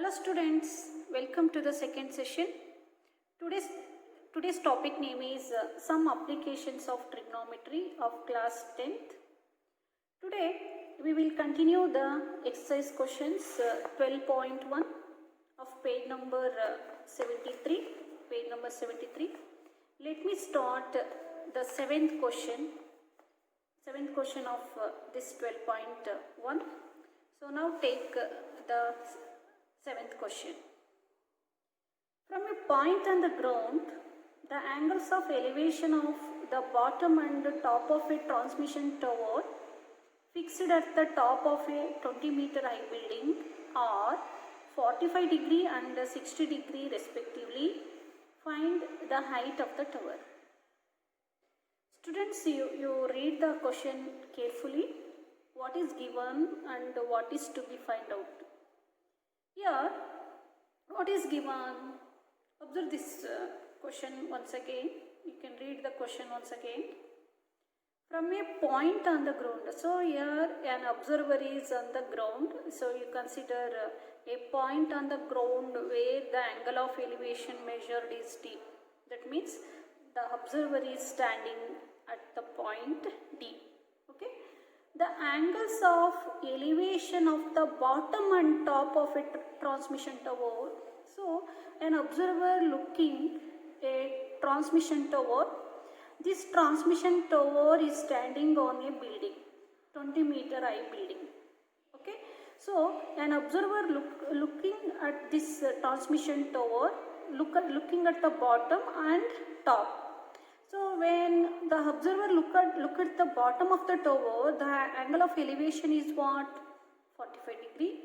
Hello students, welcome to the second session. Today's topic name is some applications of trigonometry of class 10th. Today we will continue the exercise questions 12.1 of page number 73. Let me start the seventh question of this 12.1. So now take the seventh question. From a point on the ground, the angles of elevation of the bottom and top of a transmission tower fixed at the top of a 20-meter high building are 45 degree and 60 degree respectively. Find the height of the tower. Students, you read the question carefully. What is given and what is to be found out. Here, what is given? Observe this question once again. You can read the question once again. From a point on the ground. So here an observer is on the ground. So you consider a point on the ground where the angle of elevation measured is D. That means the observer is standing at the point D. Okay. The angles of elevation of the bottom and top of a transmission tower. So, an observer looking a transmission tower. This transmission tower is standing on a building, 20-meter high building. Okay. So, an observer looking at this transmission tower, looking at the bottom and top. So when the observer look at the bottom of the tower, the angle of elevation is what? 45 degree.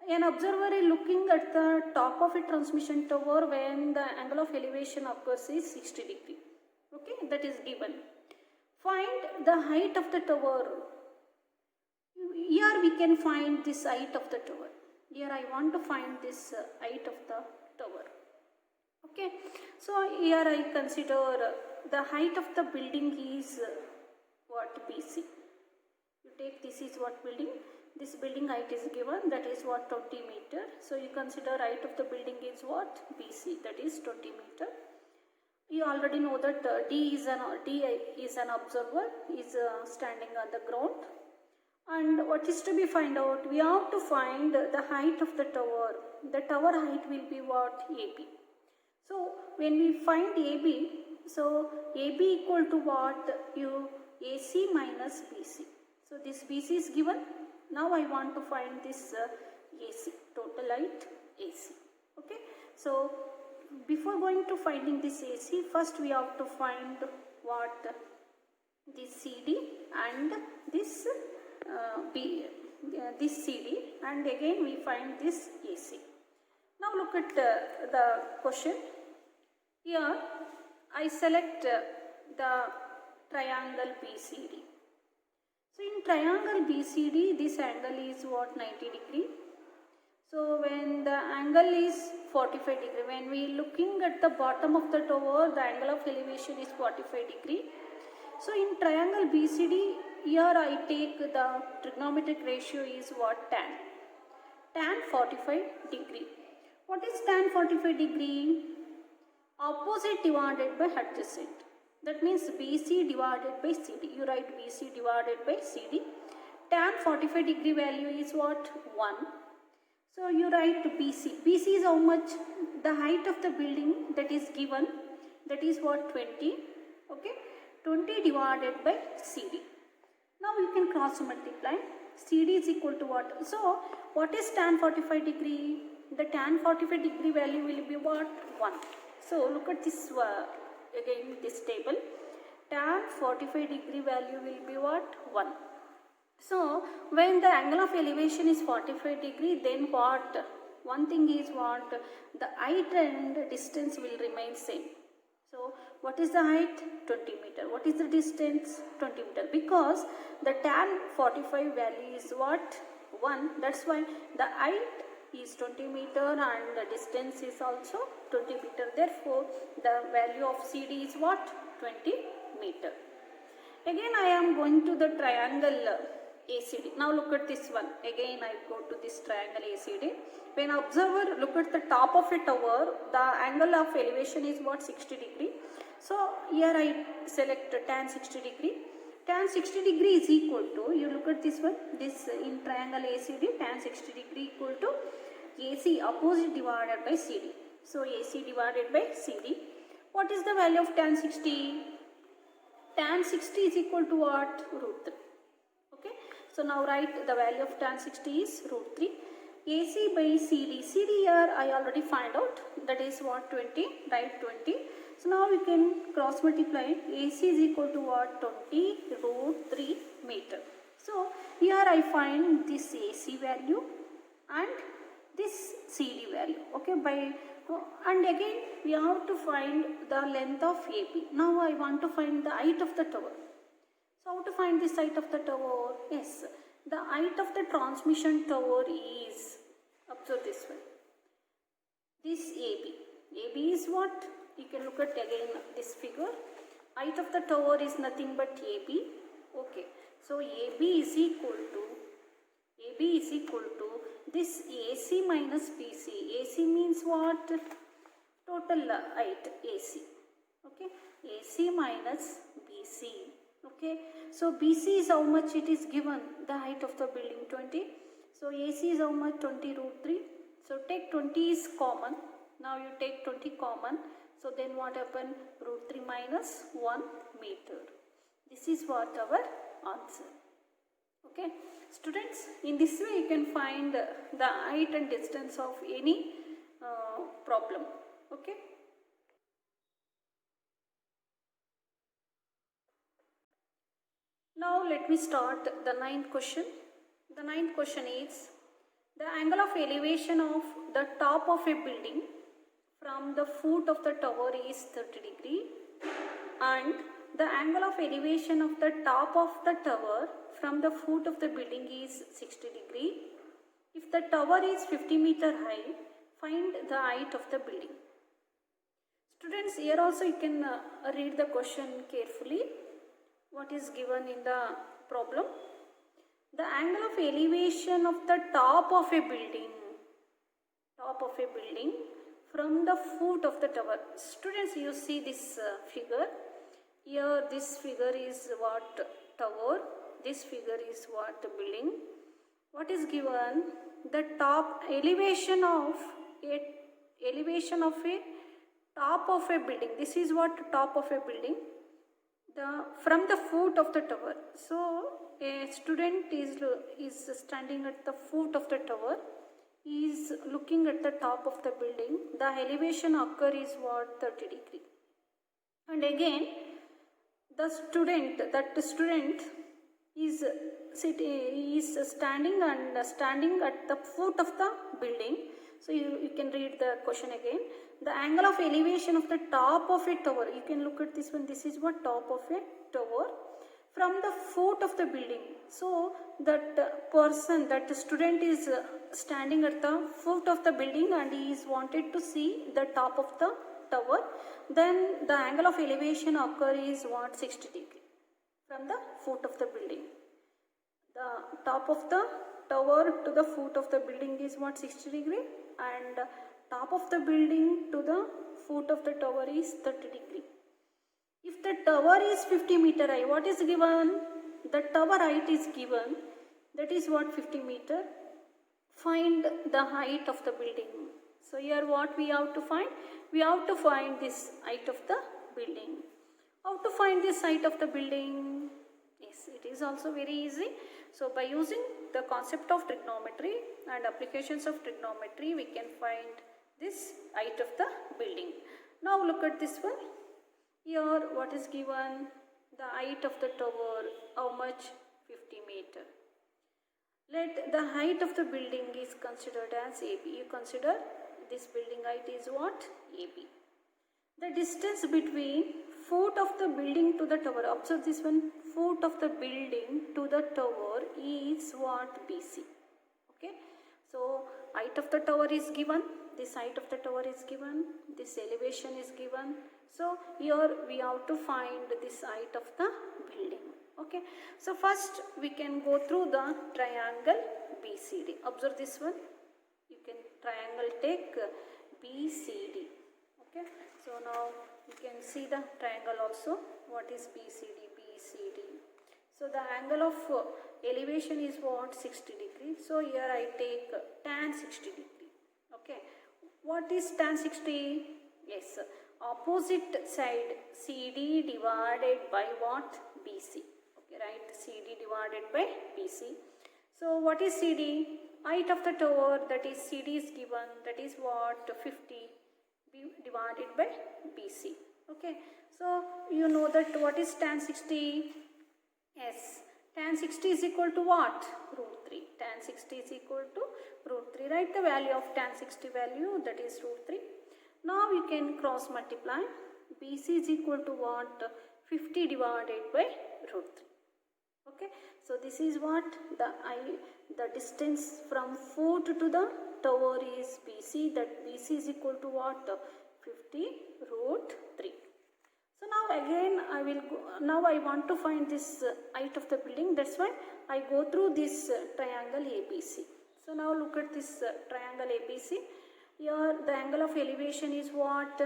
An observer is looking at the top of a transmission tower when the angle of elevation occurs is 60 degree. Okay, that is given. Find the height of the tower. Here we can find this height of the tower. Here I want to find this height of the tower. Okay, so here I consider the height of the building is what? BC. You take this is what building? This building height is given, that is what? 20 meter. So you consider height of the building is what? BC, that is 20 meter. You already know that D is an observer, is standing on the ground. And what is to be find out? We have to find the height of the tower. The tower height will be what? AB. So when we find AB, so AB equal to what? AC minus BC. So this BC is given. Now I want to find this AC, total height AC. Okay. So before going to finding this AC, first we have to find what? This CD and this this CD, and again we find this AC. Now look at the question. Here I select the triangle BCD. So in triangle BCD, this angle is what? 90 degree. So when the angle is 45 degree, when we looking at the bottom of the tower, the angle of elevation is 45 degree. So in triangle BCD, here I take the trigonometric ratio is what? Tan. Tan 45 degree. What is tan 45 degree? Opposite divided by adjacent. That means BC divided by CD. You write BC divided by CD. Tan 45 degree value is what? 1. So you write BC. BC is how much? The height of the building that is given. That is what? 20. Okay. 20 divided by CD. Now you can cross multiply. CD is equal to what? So what is tan 45 degree? The tan 45 degree value will be what? 1. So look at this again, this table. Tan 45 degree value will be what? 1. So when the angle of elevation is 45 degree, then what? One thing is what? The height and distance will remain same. So what is the height? 20 meter. What is the distance? 20 meter. Because the tan 45 value is what? 1. That's why the height is 20 meter and the distance is also 20 meter. Therefore, the value of CD is what? 20 meter. Again I am going to the triangle ACD. Now look at this one. Again I go to this triangle ACD. When observer look at the top of a tower, the angle of elevation is what? 60 degree. So here I select tan 60 degree. Tan 60 degree is equal to, you look at this one, this in triangle ACD, tan 60 degree equal to AC opposite divided by CD. So AC divided by CD. What is the value of tan 60? Tan 60 is equal to what? Root 3. Okay. So now write the value of tan 60 is root 3. AC by CD. CD here I already find out. That is what? 20. Write 20. So now we can cross multiply. AC is equal to what? 20 root 3 meter. So here I find this AC value and this CD value. Okay. And again we have to find the length of AB. Now I want to find the height of the tower. So how to find the height of the tower? Yes, the height of the transmission tower is, observe this one, this AB. AB is what? You can look at again this figure. Height of the tower is nothing but AB. Okay, so AB is equal to this AC minus BC. AC means what? Total height AC. Okay, AC minus BC. Okay, so BC is how much it is given, the height of the building 20. So AC is how much? 20 root 3. So take 20 is common. Now you take 20 common. So then what happen? Root 3 minus 1 meter. This is what our answer. Okay, students, in this way you can find the height and distance of any problem. Okay. Now let me start the ninth question. The ninth question is, the angle of elevation of the top of a building from the foot of the tower is 30 degree and the angle of elevation of the top of the tower from the foot of the building is 60 degree. If the tower is 50 meter high, find the height of the building. Students, here also you can read the question carefully. What is given in the problem? The angle of elevation of the top of a building from the foot of the tower. Students, you see this figure. Here this figure is what? Tower. This figure is what? Building. What is given? The top elevation of a top of a building. This is what? Top of a building. From the foot of the tower. So a student is standing at the foot of the tower. He is looking at the top of the building. The elevation occur is what? 30 degree. And again the student is standing at the foot of the building. So you can read the question again. The angle of elevation of the top of a tower. You can look at this one. This is what? Top of a tower from the foot of the building. So that student is standing at the foot of the building and he is wanted to see the top of the tower. Then the angle of elevation occur is what? 60 degree from the foot of the building. The top of the tower to the foot of the building is what? 60 degree, and top of the building to the foot of the tower is 30 degree. If the tower is 50 meter high, what is given? The tower height is given. That is what? 50 meter. Find the height of the building. So here what we have to find? We have to find this height of the building. How to find this height of the building? Yes, it is also very easy. So by using the concept of trigonometry and applications of trigonometry, we can find this height of the building. Now look at this one. Here what is given? The height of the tower, how much? 50 meter. Let the height of the building is considered as AB. You consider this building height is what? AB. The distance between foot of the building to the tower, observe this one, foot of the building to the tower is what? BC. Okay. So height of the tower is given. This height of the tower is given. This elevation is given. So here we have to find this height of the building. Okay, so first we can go through the triangle BCD. Observe this one. You can triangle take BCD. Okay, so now you can see the triangle also. What is BCD? BCD. So the angle of elevation is what? 60 degree. So here I take tan 60 degree. Okay, what is tan 60? Yes, opposite side CD divided by what? BC. Okay, right, CD divided by BC. So what is CD? Height of the tower, that is CD is given, that is what? 50 divided by BC. Okay, so you know that what is tan 60? Yes, tan 60 is equal to what? Root 3. Tan 60 is equal to root 3. Write the value of tan 60 value, that is root 3. Now you can cross multiply. BC is equal to what? 50 divided by root 3. Okay, so this is what the distance from fort to the tower is BC. That BC is equal to what? 50 root 3. So now again I will go, now I want to find this height of the building. That's why I go through this triangle ABC. So now look at this triangle ABC. Here the angle of elevation is what?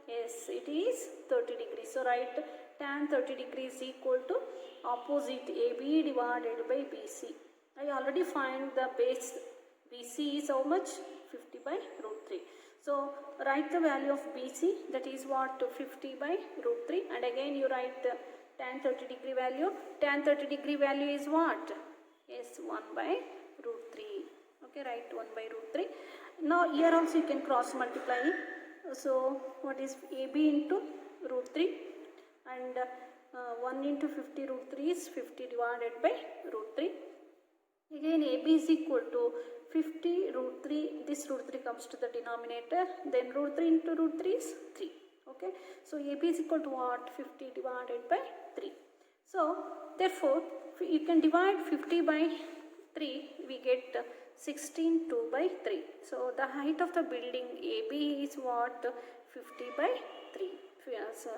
Yes, it is 30 degrees. So write tan 30 degrees equal to opposite AB divided by BC. I already find the base BC is how much? 50 by root 3. So write the value of BC, that is what? 50 by root 3, and again you write the tan 30 degree value. Tan 30 degree value is what? Yes, 1 by root 3. Okay, write 1 by root 3. Now here also you can cross multiply. So what is AB into root 3, and 1 into 50 root 3 is 50 divided by root 3. Again AB is equal to 50 root 3, this root 3 comes to the denominator, then root 3 into root 3 is 3. Okay, so AB is equal to what? 50 divided by 3. So therefore you can divide 50 by 3, we get 16 2 by 3. So the height of the building AB is what? 50 by 3.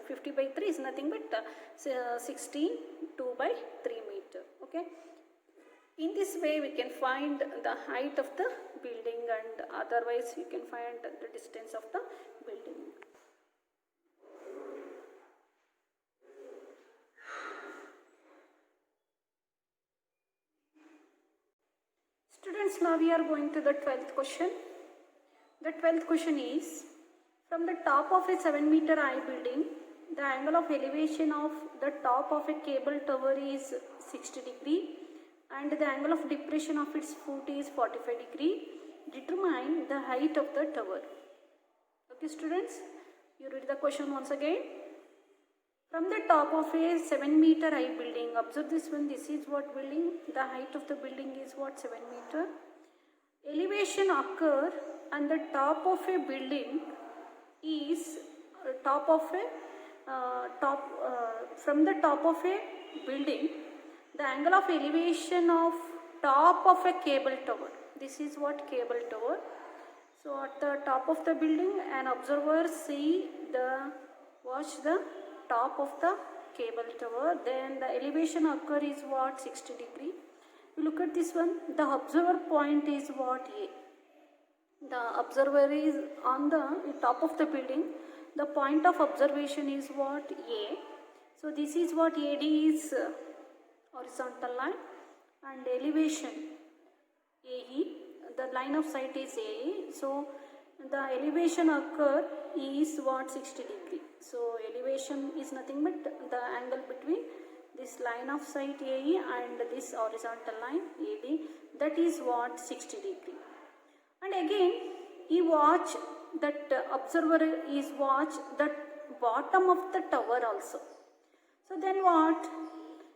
50 by 3 is nothing but 16 2 by 3 meter. Okay, in this way we can find the height of the building, and otherwise you can find the distance of the building. Students, now we are going to the 12th question. The 12th question is, from the top of a 7 meter high building, the angle of elevation of the top of a cable tower is 60 degree and the angle of depression of its foot is 45 degree. Determine the height of the tower. Okay students, you read the question once again. From the top of a 7 meter high building, observe this one, this is what building, the height of the building is what? 7 meter. Elevation occur on the top of a building is from the top of a building, the angle of elevation of top of a cable tower. This is what? Cable tower. So at the top of the building, an observer watch the top of the cable tower. Then the elevation occur is what? 60 degree. You look at this one. The observer point is what? A. The observer is on the top of the building. The point of observation is what? A. So this is what? AD is horizontal line, and elevation AE, the line of sight is AE. So the elevation occur is what? 60 degree. So elevation is nothing but the angle between this line of sight AE and this horizontal line AD, that is what? 60 degree. And again he watch that observer is watch the bottom of the tower also. So then what?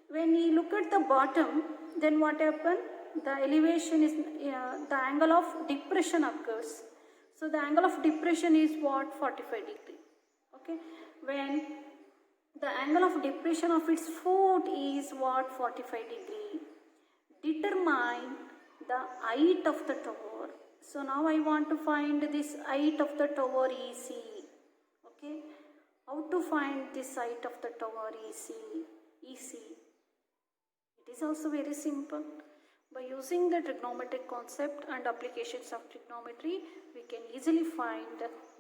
When you look at the bottom, then what happen? The elevation is the angle of depression occurs. So the angle of depression is what? 45 degree. Okay, when the angle of depression of its foot is what? 45 degree. Determine the height of the tower. So now I want to find this height of the tower EC. Okay, how to find this height of the tower EC? It is also very simple. By using the trigonometric concept and applications of trigonometry, we can easily find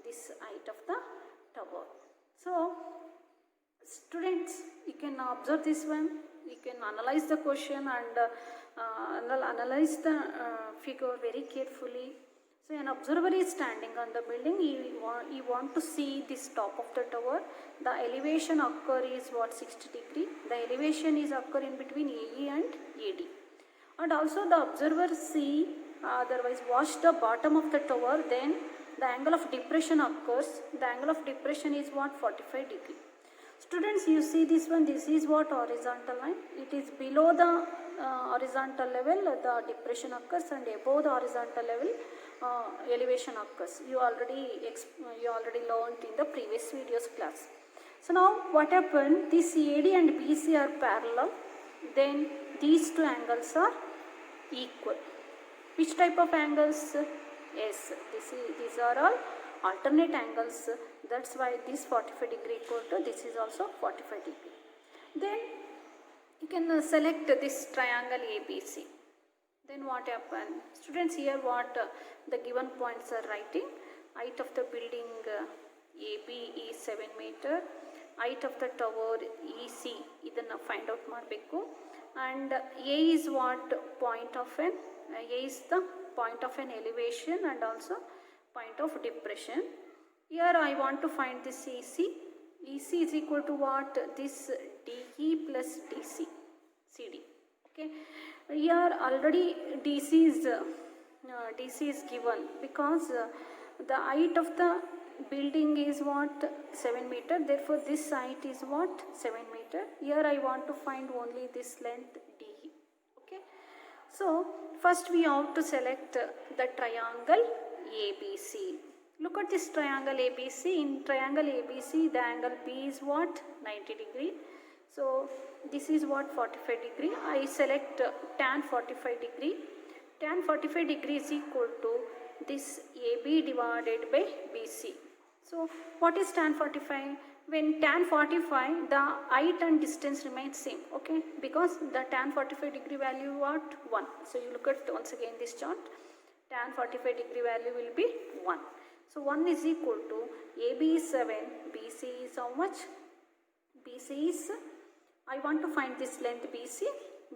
this height of the tower. So, students, you can observe this one, you can analyze the question and analyze the figure very carefully. So, an observer is standing on the building, he want to see this top of the tower. The elevation occur is what, 60 degree. The elevation is occur in between AE and AD. And also the observer see, otherwise watch the bottom of the tower, then the angle of depression occurs. The angle of depression is what, 45 degree. Students, you see this one, this is what, horizontal line. It is below the horizontal level, the depression occurs, and above the horizontal level, elevation occurs. You already learned in the previous videos class. So now what happened, this AD and BC are parallel, then these two angles are equal. Which type of angles? Yes, these are all alternate angles. That's why this 45 degree equal to this is also 45 degree. Then you can select this triangle ABC. Then what happened? Students, here what the given points are writing. Height of the building AB is 7 meter. Height of the tower EC, idana find out ಮಾಡಬೇಕು. And A is what, point of an, A is the point of an elevation and also point of depression. Here I want to find this EC. EC is equal to what? This DE plus DC, CD. Okay. Here already DC is given because the height of the building is what, 7 meter. Therefore this height is what, 7 meter. Here I want to find only this length DE. Okay. So first we have to select the triangle ABC. Look at this triangle ABC. In triangle ABC, the angle B is what, 90 degree. So this is what, 45 degree. I select tan 45 degree. Tan 45 degree is equal to this AB divided by BC. So what is tan 45? When tan 45, the height and distance remain same, okay? Because the tan 45 degree value what, 1. So you look at once again this chart. Tan 45 degree value will be 1. So 1 is equal to AB is 7, BC is how much? BC is, I want to find this length BC.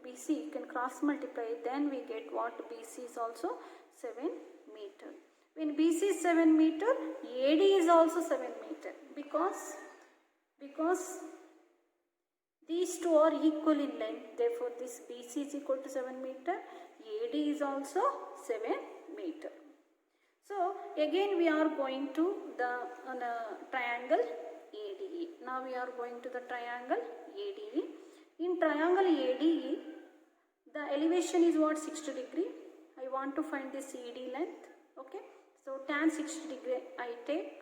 BC you can cross multiply, then we get what, BC is also 7 meter. When BC is 7 meter, AD is also 7 meter because these two are equal in length. Therefore, this BC is equal to 7 meter. AD is also 7 meter. So, again we are going to the triangle ADE. Now we are going to the triangle ADE. In triangle ADE, the elevation is what, 60 degree. I want to find this ED length. Okay. So, tan 60 degree I take.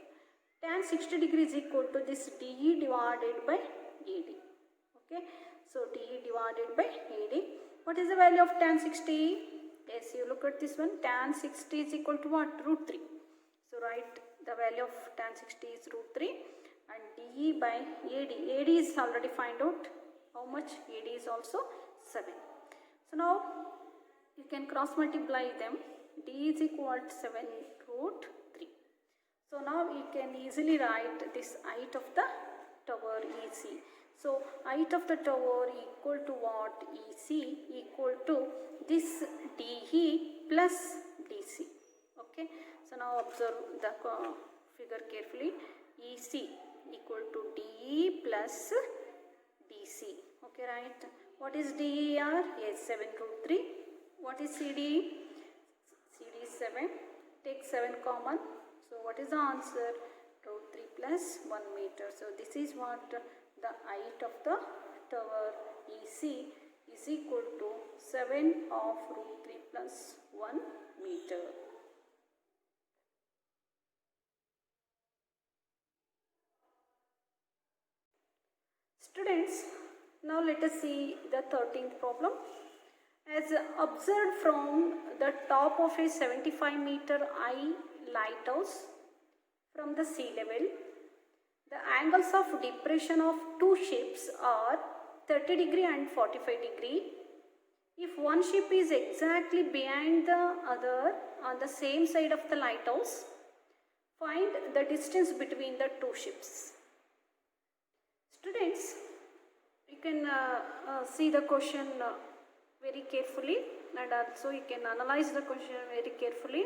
Tan 60 degree is equal to this DE divided by AD. Okay. So, DE divided by AD. What is the value of tan 60? Yes, you look at this one. Tan 60 is equal to what? Root 3. So, write the value of tan 60 is root 3 and DE by AD. AD is already find out how much. AD is also 7. So, now you can cross multiply them. D is equal to 7 root 3. So, now you can easily write this height of the tower EC. So, height of the tower equal to what? EC equal to this DE plus DC. Okay. So, now observe the figure carefully. EC equal to DE plus DC. Okay, right. What is DER? Yes, 7 root 3. What is CD? CD is 7. Take 7 common. So, what is the answer? Root 3 plus 1 meter. So, this is what the height of the tower EC is equal to 7 of root 3 plus 1 meter. Students, now let us see the 13th problem. As observed from the top of a 75 meter high lighthouse from the sea level, the angles of depression of two ships are 30 degree and 45 degree If one ship is exactly behind the other on the same side of the lighthouse, find the distance between the two ships. Students, you can see the question very carefully, and also you can analyze the question very carefully.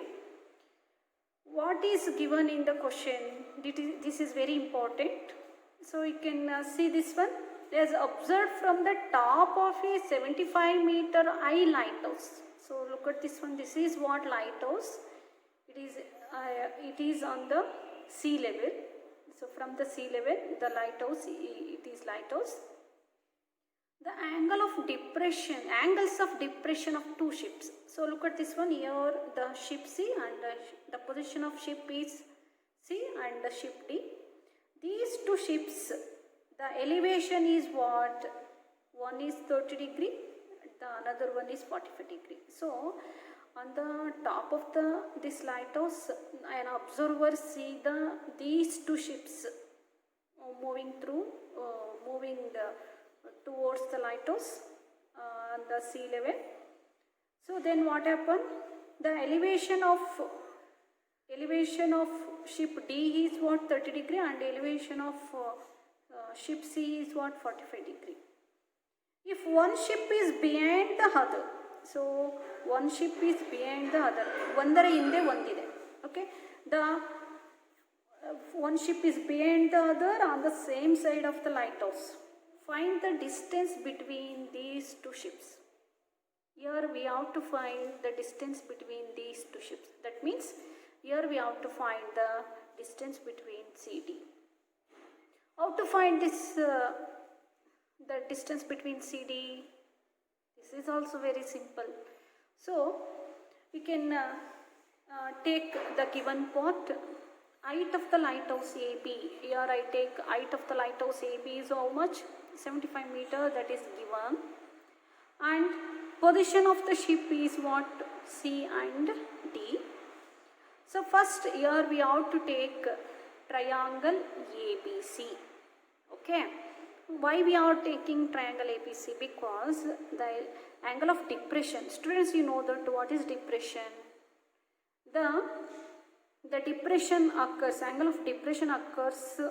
What is given in the question? This is very important. So you can see this one. It is observed from the top of a 75-meter high lighthouse. So look at this one. This is what lighthouse. It is on the sea level. So from the sea level, the lighthouse, it is lighthouse. The angles of depression of two ships. So look at this one. Here the ship C and the position of ship is C and the ship D. These two ships, the elevation is what? One is 30 degree, the another one is 45 degree. So on the top of this lighthouse, an observer see these two ships moving towards the lighthouse on the sea level. So then what happened? The elevation of ship D is what? 30 degree, and elevation of ship C is what? 45 degree. If one ship is behind the other, so one ship is behind the other, ondara hinde ondide, okay, the one ship is behind the other on the same side of the lighthouse. Find the distance between these two ships. Here we have to find the distance between these two ships. That means here we have to find the distance between CD. How to find this the distance between CD? This is also very simple. So we can take the given part. Height of the lighthouse AB. Here I take height of the lighthouse AB is how much? 75 meter, that is given. And position of the ship is what? C and D. So first here we have to take triangle ABC. Okay. Why we are taking triangle ABC? Because the angle of depression. Students, you know that what is depression? The depression occurs, angle of depression occurs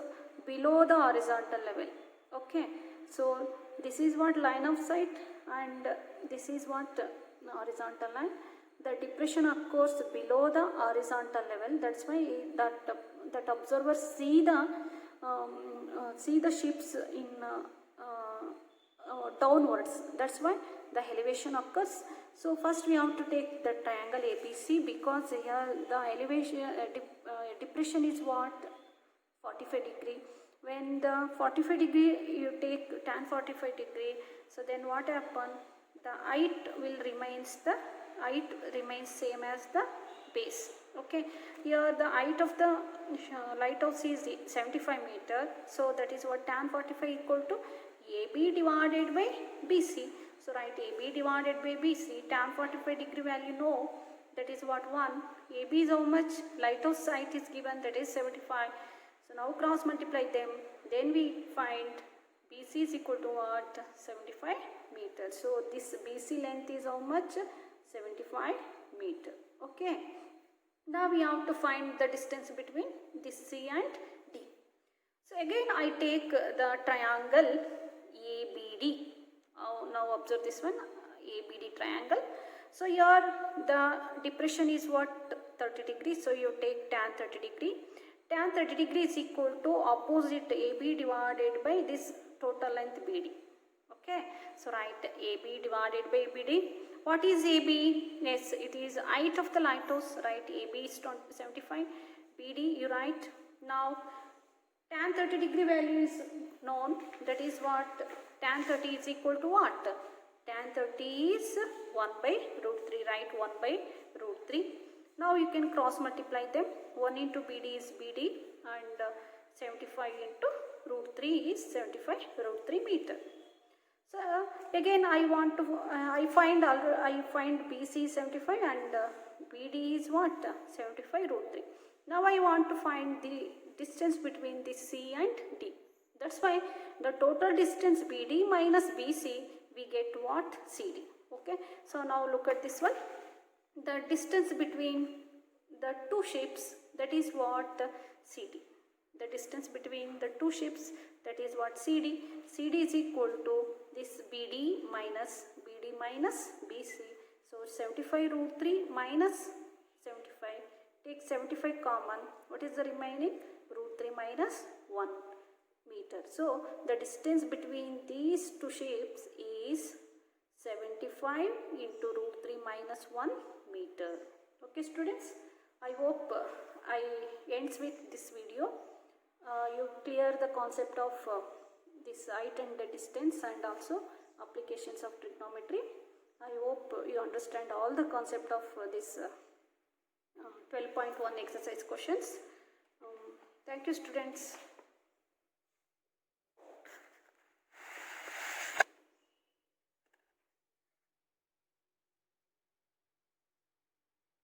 below the horizontal level. Okay. So this is what line of sight, and this is what horizontal line. The depression occurs below the horizontal level. That's why that observers see the ships in downwards. That's why the elevation occurs. So first we have to take the triangle ABC, because here the elevation depression is what? 45 degree. When the 45 degree you take tan 45 degree, so then what happen? The height remains same as the base. Okay. Here the height of the lighthouse is 75 meter. So that is what? Tan 45 equal to AB divided by BC. So write AB divided by BC. Tan 45 degree value know, that is what? 1. AB is how much? Lighthouse height is given, that is 75. So now cross multiply them. Then we find BC is equal to what? 75 meters. So this BC length is how much? 75 meter. Okay. Now we have to find the distance between this C and D. So again I take the triangle ABD. Now observe this one, ABD triangle. So here the depression is what? 30 degrees. So you take tan 30 degree. Tan 30 degree is equal to opposite AB divided by this total length BD. Okay. So write AB divided by BD. What is AB? Yes, it is height of the lighthouse. Right. AB is 75. BD you write. Now tan 30 degree value is known. That is what? Tan 30 is equal to what? Tan 30 is 1 by root 3. Write 1 by root 3. Now you can cross multiply them. 1 into BD is BD, and 75 into root 3 is 75 root 3 meter. So again I find BC is 75 and BD is what? 75 root 3. Now I want to find the distance between this C and D. That's why the total distance BD minus BC, we get what? CD. Okay, so now look at this one. The distance between the two shapes, that is what CD. The distance between the two shapes, that is what CD. CD is equal to this BD minus BC. So 75 root 3 minus 75. Take 75 common. What is the remaining? Root 3 minus 1 meter. So the distance between these two shapes is 75 into root 3 minus 1 meter. Okay students, I hope I ends with this video. You clear the concept of this height and the distance and also applications of trigonometry. I hope you understand all the concept of this 12.1 exercise questions. Thank you students.